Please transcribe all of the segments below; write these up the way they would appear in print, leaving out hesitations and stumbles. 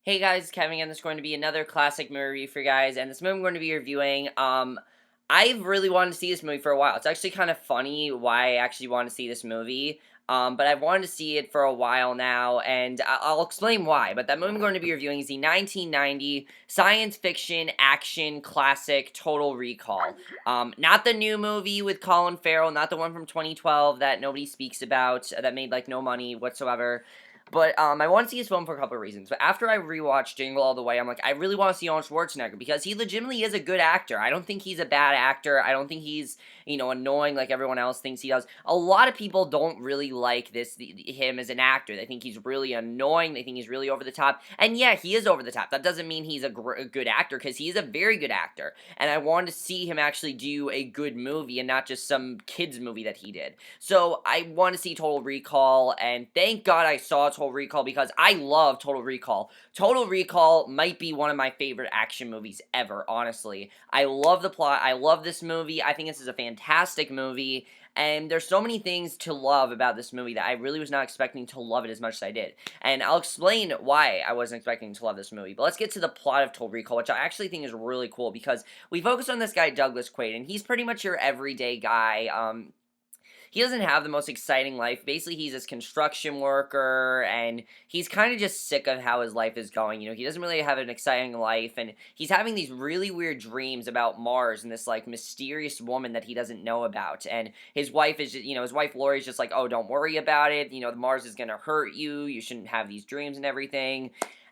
Hey guys, Kevin again. This is going to be another classic movie review for you guys, and this movie I'm going to be reviewing, I've really wanted to see this movie for a while. It's actually kind of funny why I actually want to see this movie, but I've wanted to see it for a while now, and I'll explain why. But that movie I'm going to be reviewing is the 1990 science fiction action classic Total Recall. Not the new movie with Colin Farrell, not the one from 2012 that nobody speaks about, that made like no money whatsoever. But I want to see his film for a couple of reasons. But after I rewatched Jingle All the Way, I'm like, I really want to see Arnold Schwarzenegger because he legitimately is a good actor. I don't think he's a bad actor. I don't think he's annoying like everyone else thinks he does. A lot of people don't really like him as an actor. They think he's really annoying. They think he's really over the top. And yeah, he is over the top. That doesn't mean he's a good actor because he's a very good actor. And I wanted to see him actually do a good movie and not just some kids movie that he did. So I want to see Total Recall, and thank God I saw Total Recall because I love Total Recall. Total Recall might be one of my favorite action movies ever, honestly. I love the plot. I love this movie. I think this is a fantastic movie. And there's so many things to love about this movie that I really was not expecting to love it as much as I did. And I'll explain why I wasn't expecting to love this movie. But let's get to the plot of Total Recall, which I actually think is really cool because we focus on this guy, Douglas Quaid, and he's pretty much your everyday guy. He doesn't have the most exciting life. Basically, he's this construction worker, and he's kind of just sick of how his life is going. He doesn't really have an exciting life, and he's having these really weird dreams about Mars and this, like, mysterious woman that he doesn't know about. And his wife is just, his wife Lori is just like, oh, don't worry about it. Mars is gonna hurt you. You shouldn't have these dreams and everything.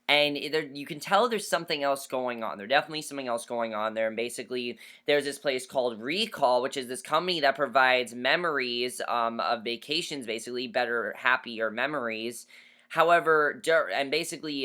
And you can tell there's something else going on. There's definitely something else going on there. And basically, there's this place called Recall, which is this company that provides memories of vacations, basically, better, happier memories. However, and basically,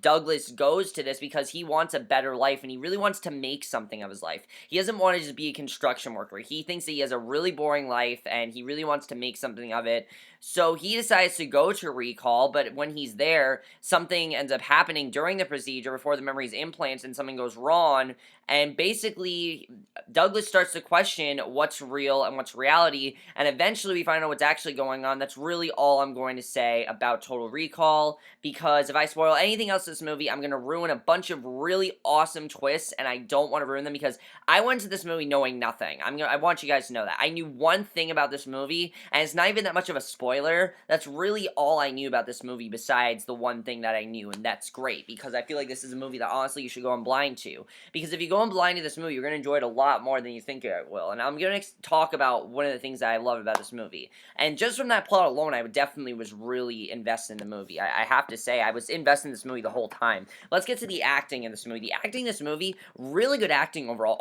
Douglas goes to this because he wants a better life and he really wants to make something of his life. He doesn't want to just be a construction worker. He thinks that he has a really boring life and he really wants to make something of it. So he decides to go to Recall, but when he's there, something ends up happening during the procedure before the memory is implanted and something goes wrong. And basically, Douglas starts to question what's real and what's reality, and eventually we find out what's actually going on. That's really all I'm going to say about Total Recall, because if I spoil anything else in this movie, I'm going to ruin a bunch of really awesome twists, and I don't want to ruin them because I went to this movie knowing nothing. I want you guys to know that. I knew one thing about this movie, and it's not even that much of a spoiler. That's really all I knew about this movie besides the one thing that I knew, and that's great, because I feel like this is a movie that honestly you should go in blind to. Because if you go in blind to this movie, you're going to enjoy it a lot more than you think it will. And I'm going to talk about one of the things that I love about this movie. And just from that plot alone, I definitely was really invested in the movie. I have to say, I was invested in this movie the whole time. Let's get to the acting in this movie. The acting in this movie, really good acting overall.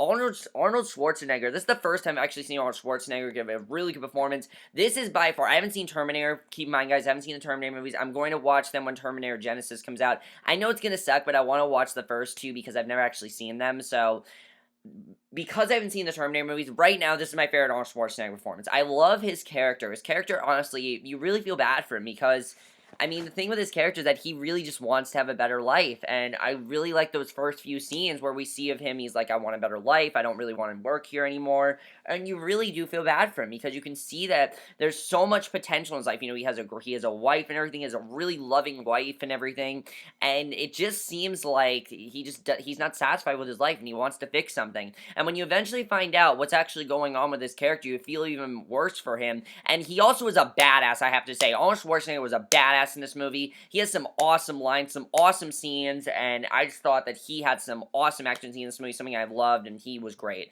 Arnold Schwarzenegger, this is the first time I've actually seen Arnold Schwarzenegger give a really good performance. This is by far, I haven't seen Terminator. Keep in mind, guys, I haven't seen the Terminator movies. I'm going to watch them when Terminator Genesis comes out. I know it's going to suck, but I want to watch the first two because I've never actually seen them. So because I haven't seen the Terminator movies, right now, this is my favorite Arnold Schwarzenegger performance. I love his character. His character, honestly, you really feel bad for him because, I mean, the thing with his character is that he really just wants to have a better life, and I really like those first few scenes where we see of him, he's like, I want a better life, I don't really want to work here anymore, and you really do feel bad for him because you can see that there's so much potential in his life. He has a wife and everything, he has a really loving wife and everything, and it just seems like he's not satisfied with his life and he wants to fix something. And when you eventually find out what's actually going on with this character, you feel even worse for him. And he also is a badass, I have to say. Arnold Schwarzenegger was a badass in this movie. He has some awesome lines, some awesome scenes, and I just thought that he had some awesome action scenes in this movie, something I loved, and he was great.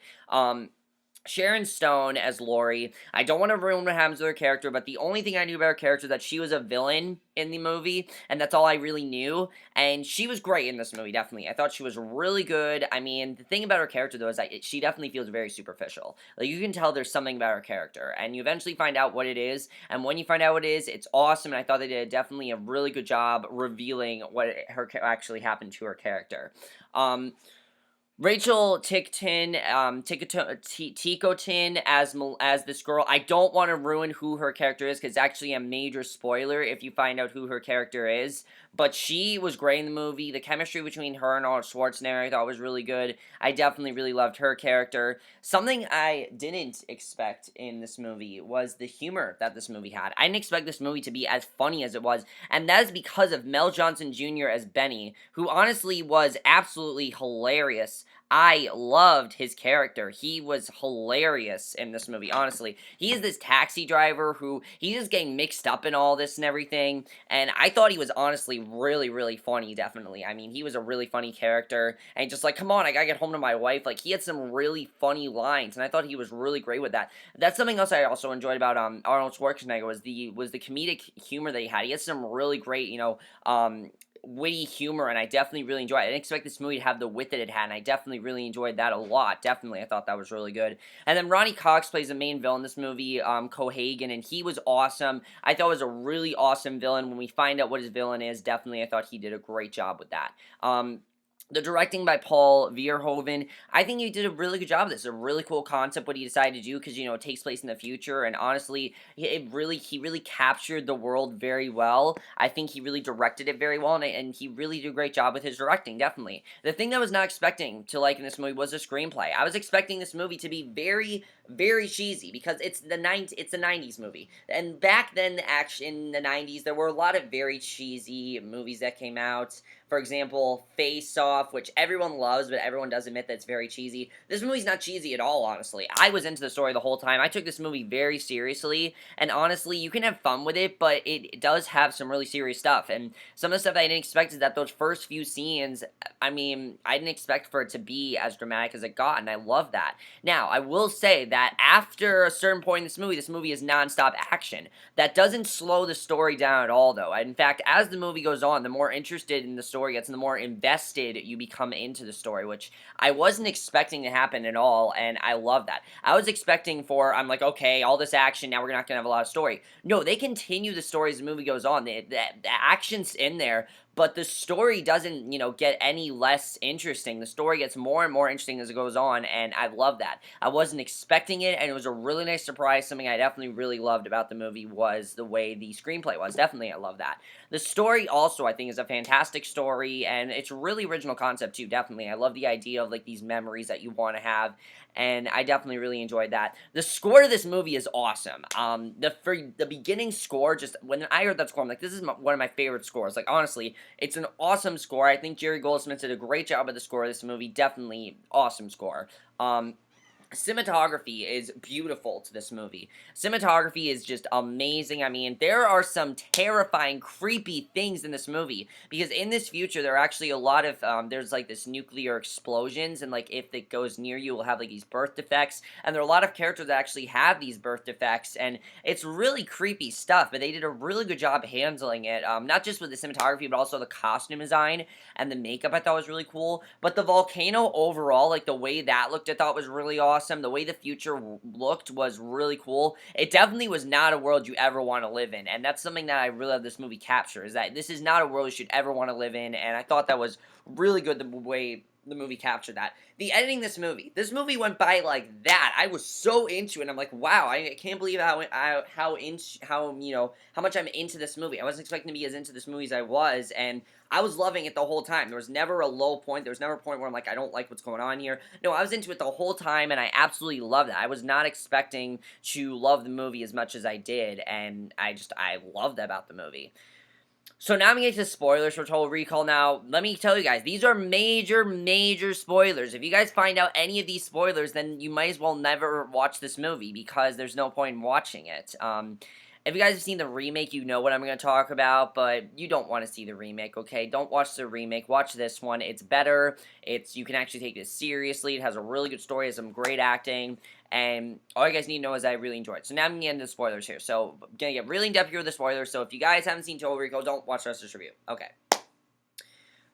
Sharon Stone as Lori. I don't want to ruin what happens with her character, but the only thing I knew about her character is that she was a villain in the movie, and that's all I really knew, and she was great in this movie, definitely. I thought she was really good. I mean, the thing about her character, though, is that she definitely feels very superficial. Like, you can tell there's something about her character, and you eventually find out what it is, and when you find out what it is, it's awesome, and I thought they did definitely a really good job revealing what actually happened to her character. Rachel Ticotin as as this girl. I don't want to ruin who her character is because it's actually a major spoiler if you find out who her character is. But she was great in the movie. The chemistry between her and Arnold Schwarzenegger I thought was really good. I definitely really loved her character. Something I didn't expect in this movie was the humor that this movie had. I didn't expect this movie to be as funny as it was, and that is because of Mel Johnson Jr. as Benny, who honestly was absolutely hilarious. I loved his character. He was hilarious in this movie, honestly. He is this taxi driver who he's just getting mixed up in all this and everything. And I thought he was honestly really, really funny, definitely. I mean, he was a really funny character. And just like, come on, I gotta get home to my wife. Like, he had some really funny lines, and I thought he was really great with that. That's something else I also enjoyed about Arnold Schwarzenegger was the comedic humor that he had. He had some really great, witty humor, and I definitely really enjoyed it. I didn't expect this movie to have the wit that it had, and I definitely really enjoyed that a lot. Definitely, I thought that was really good. And then Ronnie Cox plays the main villain in this movie, Cohagen, and he was awesome. I thought it was a really awesome villain. When we find out what his villain is, definitely I thought he did a great job with that. The directing by Paul Verhoeven, I think he did a really good job of this. A really cool concept what he decided to do because it takes place in the future, and honestly, he really captured the world very well. I think he really directed it very well, and he really did a great job with his directing. Definitely, the thing that I was not expecting to like in this movie was the screenplay. I was expecting this movie to be very, very cheesy because it's a '90s movie, and back then, actually in the '90s, there were a lot of very cheesy movies that came out. For example, Face Off, which everyone loves, but everyone does admit that it's very cheesy. This movie's not cheesy at all, honestly. I was into the story the whole time. I took this movie very seriously, and honestly, you can have fun with it, but it does have some really serious stuff. And some of the stuff that I didn't expect is that those first few scenes, I mean, I didn't expect for it to be as dramatic as it got, and I love that. Now, I will say that after a certain point in this movie is nonstop action. That doesn't slow the story down at all, though. In fact, as the movie goes on, the more interested in the story gets and the more invested you become into the story, which I wasn't expecting to happen at all, and I love that. I was expecting I'm like, okay, all this action, now we're not going to have a lot of story. No, they continue the story as the movie goes on. The action's in there, but the story doesn't, get any less interesting. The story gets more and more interesting as it goes on, and I love that. I wasn't expecting it, and it was a really nice surprise. Something I definitely really loved about the movie was the way the screenplay was. Definitely, I love that. The story also, I think, is a fantastic story, and it's a really original concept, too, definitely. I love the idea of, like, these memories that you want to have, and I definitely really enjoyed that. The score to this movie is awesome. For the beginning score, just when I heard that score, I'm like, this is one of my favorite scores. Like, honestly, it's an awesome score. I think Jerry Goldsmith did a great job of the score of this movie. Definitely awesome score. Cinematography is beautiful to this movie. Cinematography is just amazing. I mean, there are some terrifying, creepy things in this movie, because in this future, there are actually a lot of, there's like this nuclear explosions, and like if it goes near you, will have like these birth defects, and there are a lot of characters that actually have these birth defects, and it's really creepy stuff, but they did a really good job handling it, not just with the cinematography, but also the costume design, and the makeup I thought was really cool, but the volcano overall, like the way that looked, I thought was really awesome. The way the future looked was really cool. It definitely was not a world you ever want to live in, and that's something that I really love this movie capture, is that this is not a world you should ever want to live in, and I thought that was really good the way the movie captured that. The editing this movie went by like that. I was so into it. I'm like, wow, I can't believe how much I'm into this movie. I wasn't expecting to be as into this movie as I was, and I was loving it the whole time. There was never a low point. There was never a point where I'm like, I don't like what's going on here. No, I was into it the whole time, and I absolutely loved it. I was not expecting to love the movie as much as I did, and I loved that about the movie. So now I'm getting to spoilers for Total Recall. Now, let me tell you guys, these are major, major spoilers. If you guys find out any of these spoilers, then you might as well never watch this movie, because there's no point in watching it. If you guys have seen the remake, you know what I'm going to talk about, but you don't want to see the remake, okay? Don't watch the remake. Watch this one. It's better. You can actually take this seriously. It has a really good story. It has some great acting. And all you guys need to know is I really enjoyed it. So now I'm going to get into the spoilers here. So I'm going to get really in-depth here with the spoilers. So if you guys haven't seen Total Recall, don't watch the rest of this review. Okay.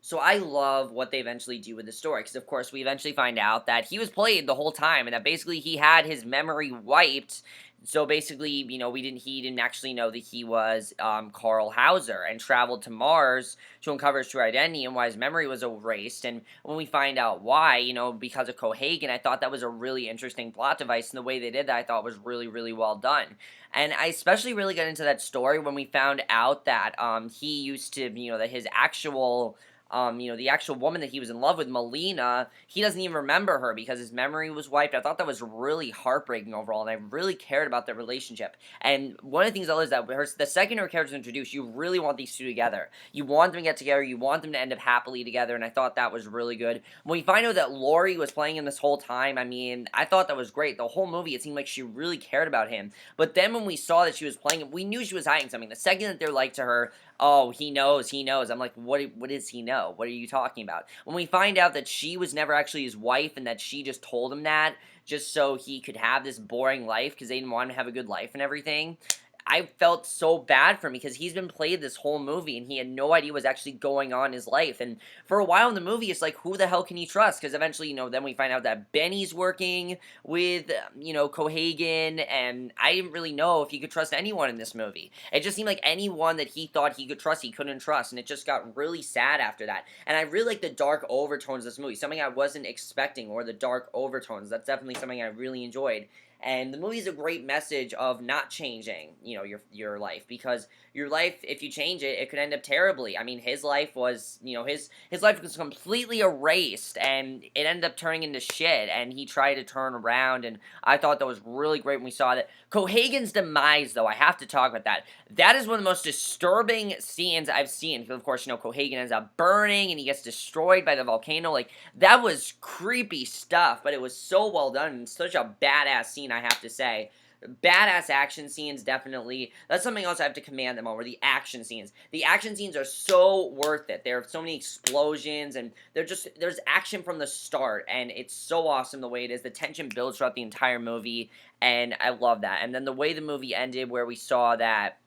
So I love what they eventually do with the story, because of course we eventually find out that he was played the whole time, and that basically he had his memory wiped So basically, he didn't actually know that he was Carl Hauser and traveled to Mars to uncover his true identity and why his memory was erased. And when we find out why, because of Cohagen, I thought that was a really interesting plot device. And the way they did that, I thought was really, really well done. And I especially really got into that story when we found out that he used to, that his actual the actual woman that he was in love with, Melina, he doesn't even remember her because his memory was wiped. I thought that was really heartbreaking overall, and I really cared about their relationship. And one of the things I love is that the second her character is introduced, you really want these two together. You want them to get together. You want them to end up happily together, and I thought that was really good. When we find out that Laurie was playing him this whole time, I mean, I thought that was great. The whole movie, it seemed like she really cared about him. But then when we saw that she was playing him, we knew she was hiding something. The second that they're like to her, oh, he knows, he knows. I'm like, what does he know? What are you talking about? When we find out that she was never actually his wife and that she just told him that just so he could have this boring life because they didn't want him to have a good life and everything, I felt so bad for him because he's been played this whole movie and he had no idea what was actually going on in his life. And for a while in the movie, it's like, who the hell can he trust? Because eventually, then we find out that Benny's working with, Cohagen, and I didn't really know if he could trust anyone in this movie. It just seemed like anyone that he thought he could trust, he couldn't trust, and it just got really sad after that. And I really like the dark overtones of this movie, something I wasn't expecting, or the dark overtones. That's definitely something I really enjoyed. And the movie is a great message of not changing, your life, because your life, if you change it, it could end up terribly. I mean, his life was, his life was completely erased, and it ended up turning into shit. And he tried to turn around, and I thought that was really great when we saw that. Cohagen's demise, though, I have to talk about that. That is one of the most disturbing scenes I've seen. Because of course, Cohagen ends up burning, and he gets destroyed by the volcano. Like, that was creepy stuff, but it was so well done, and such a badass scene, I have to say. Badass action scenes, definitely. That's something else I have to commend them over, the action scenes. The action scenes are so worth it. There are so many explosions, and there's action from the start, and it's so awesome the way it is. The tension builds throughout the entire movie, and I love that. And then the way the movie ended, where we saw that,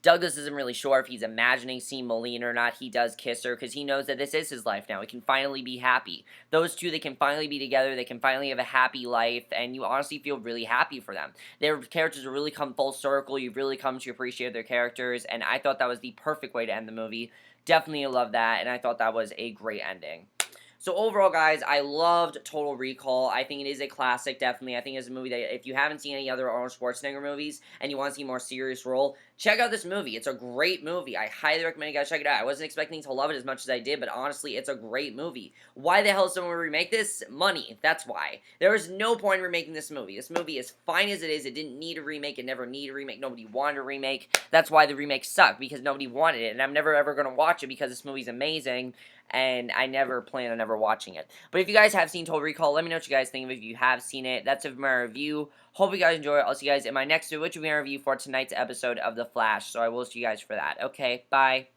Douglas isn't really sure if he's imagining seeing Melina or not. He does kiss her because he knows that this is his life now. He can finally be happy. Those two, they can finally be together. They can finally have a happy life, and you honestly feel really happy for them. Their characters have really come full circle. You've really come to appreciate their characters, and I thought that was the perfect way to end the movie. Definitely love that, and I thought that was a great ending. So overall, guys, I loved Total Recall. I think it is a classic, definitely. I think it's a movie that if you haven't seen any other Arnold Schwarzenegger movies and you want to see a more serious role, check out this movie. It's a great movie. I highly recommend you guys check it out. I wasn't expecting to love it as much as I did, but honestly, it's a great movie. Why the hell is someone remake this? Money. That's why. There is no point in remaking this movie. This movie is fine as it is. It didn't need a remake. It never needed a remake. Nobody wanted a remake. That's why the remake sucked, because nobody wanted it, and I'm never ever going to watch it because this movie's amazing, and I never plan on ever watching it. But if you guys have seen Total Recall, let me know what you guys think of it if you have seen it. That's it for my review. Hope you guys enjoy it. I'll see you guys in my next video, which will be my review for tonight's episode of The Flash. So I will see you guys for that. Okay, bye.